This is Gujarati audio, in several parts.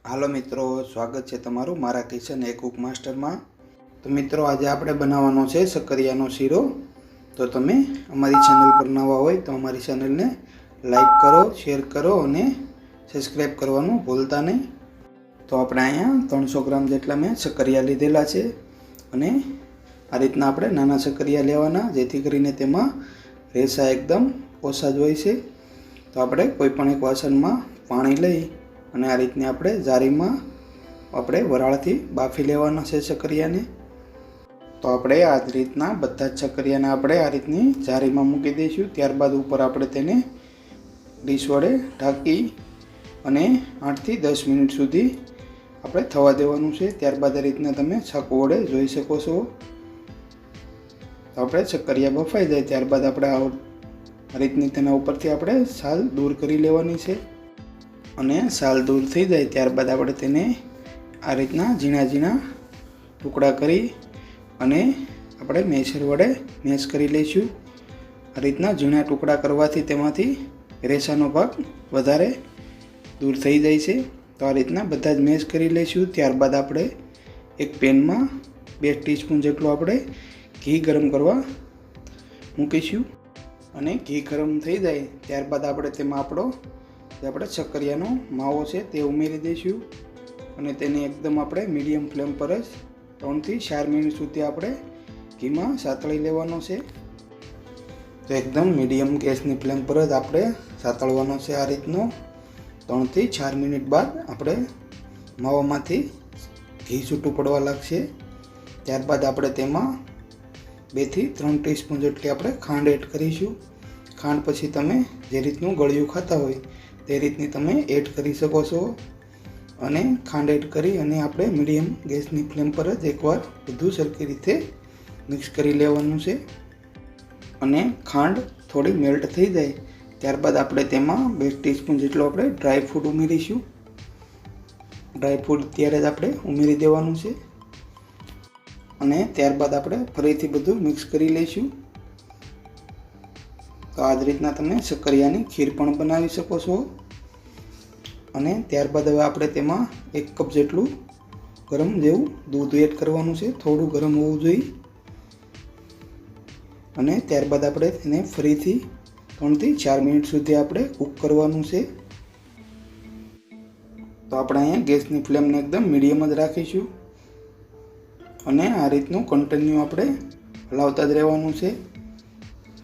હાલો મિત્રો, સ્વાગત છે તમારું મારા કિચન એ કુક માસ્ટરમાં। તો મિત્રો, આજે આપણે બનાવવાનો છે શક્કરિયાનો શીરો। તો તમે અમારી ચેનલ પર નવા હોય તો અમારી ચેનલને લાઈક કરો, શેર કરો અને સબસ્ક્રાઈબ કરવાનું ભૂલતા નહીં। તો આપણે અહીંયા 300 ગ્રામ જેટલા મેં શક્કરિયા લીધેલા છે અને આ રીતના આપણે નાના શક્કરિયા લેવાના, જેથી કરીને તેમાં રેસા એકદમ ઓછા જ હોય છે। તો આપણે કોઈ પણ એક વાસણમાં પાણી લઈ અને આ રીતની આપણે જારીમાં આપણે વરાળથી બાફી લેવાના છે શક્કરિયાને। તો આપણે આ જ રીતના બધા જ શક્કરિયાને આપણે આ રીતની જારીમાં મૂકી દઈશું। ત્યારબાદ ઉપર આપણે તેને ડીશ વડે ઢાંકી અને 8 થી 10 મિનિટ સુધી આપણે થવા દેવાનું છે। ત્યારબાદ આ રીતના તમે ચાકુ વડે જોઈ શકો છો। તો આપણે શક્કરિયા બફાઈ જાય ત્યારબાદ આપણે આ રીતની તેના ઉપરથી આપણે છાલ દૂર કરી લેવાની છે અને છાલ દૂર થઈ જાય ત્યારબાદ આપણે તેને આ રીતના ઝીણા ઝીણા ટુકડા કરી અને આપણે મેશર વડે મેશ કરી લઈશું। આ રીતના ઝીણા ટુકડા કરવાથી તેમાંથી રેસાનો ભાગ વધારે દૂર થઈ જાય છે। તો આ રીતના બધા જ મેશ કરી લઈશું। ત્યારબાદ આપણે એક પેનમાં 2 ટીસ્પૂન જેટલું આપણે ઘી ગરમ કરવા મૂકીશું અને ઘી ગરમ થઈ જાય ત્યારબાદ આપણે તેમાં આપણે શક્કરિયાનો માવો છે તે ઉમેરી દઈશું અને તેને એકદમ આપણે મીડિયમ ફ્લેમ પર જ 3 થી 4 મિનિટ સુધી આપણે ઘીમાં સાતળી લેવાનો છે। તો એકદમ મીડિયમ ગેસની ફ્લેમ પર જ આપણે સાતળવાનો છે। આ રીતનો 3 થી 4 મિનિટ બાદ આપણે માવામાંથી ઘી છૂટું પડવા લાગશે। ત્યારબાદ આપણે તેમાં 2 થી 3 ટીસ્પૂન જેટલી આપણે ખાંડ એડ કરીશું। ખાંડ પછી તમે જે રીતનું ગળ્યું ખાતા હોય તે રીતની તમે એડ કરી શકો છો અને ખાંડ એડ કરી અને આપણે મીડિયમ ગેસની ફ્લેમ પર જ એકવાર બધું સરખી રીતે મિક્સ કરી લેવાનું છે અને ખાંડ થોડી મેલ્ટ થઈ જાય ત્યારબાદ આપણે તેમાં 2 ટીસ્પૂન જેટલો આપણે ડ્રાય ફ્રૂટ ઉમેરીશું। ડ્રાય ફ્રૂટ ત્યારે જ આપણે ઉમેરી દેવાનું છે અને ત્યારબાદ આપણે ફરીથી બધું મિક્સ કરી લઈશું। તો આ જ રીતના તમે શક્કરિયાની ખીર પણ બનાવી શકો છો અને ત્યારબાદ હવે આપણે તેમાં 1 કપ જેટલું ગરમ જેવું દૂધ એડ કરવાનું છે। થોડું ગરમ હોવું જોઈએ અને ત્યારબાદ આપણે તેને ફરીથી 3 થી 4 મિનિટ સુધી આપણે કૂક કરવાનું છે। તો આપણે અહીંયા ગેસની ફ્લેમને એકદમ મીડિયમ જ રાખીશું અને આ રીતનું કન્ટિન્યુ આપણે હલાવતા જ રહેવાનું છે।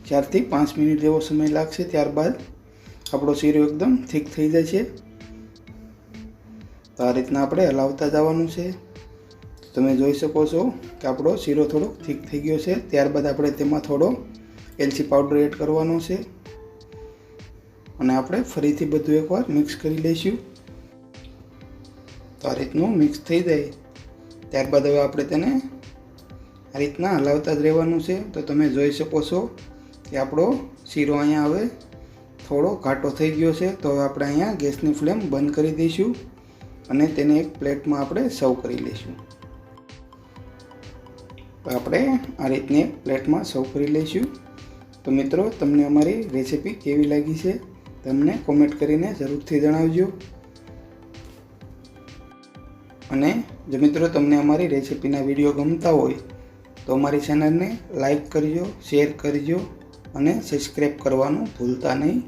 4 થી 5 મિનિટ જેવો સમય લાગશે ત્યારબાદ આપણો શીરો એકદમ થીક થઈ જાય છે। તો આ રીતના આપણે હલાવતા જવાનું છે। તમે જોઈ શકો છો કે આપણો શીરો થોડો થીક થઈ ગયો છે। ત્યારબાદ આપણે તેમાં થોડો એલચી પાવડર એડ કરવાનો છે અને આપણે ફરીથી બધું એકવાર મિક્સ કરી લઈશું। તો આ રીતનું મિક્સ થઈ જાય ત્યારબાદ હવે આપણે તેને આ રીતના હલાવતા જ રહેવાનું છે। તો તમે જોઈ શકો છો કે આપણો શીરો અહીંયા હવે થોડો ઘાટો થઈ ગયો છે। તો હવે આપણે અહીંયા ગેસની ફ્લેમ બંધ કરી દઈશું અને તેને એક પ્લેટમાં આપણે સર્વ કરી લઈશું। તો આપણે આ રીતની એક પ્લેટમાં સર્વ કરી લઈશું। તો મિત્રો, તમને અમારી રેસીપી કેવી લાગી છે તમને કોમેન્ટ કરીને જરૂરથી જણાવજો અને જો મિત્રો તમને અમારી રેસીપીના વિડીયો ગમતા હોય તો અમારી ચેનલને લાઈક કરજો, શેર કરજો અને સબસ્ક્રાઈબ કરવાનું ભૂલતા નહીં।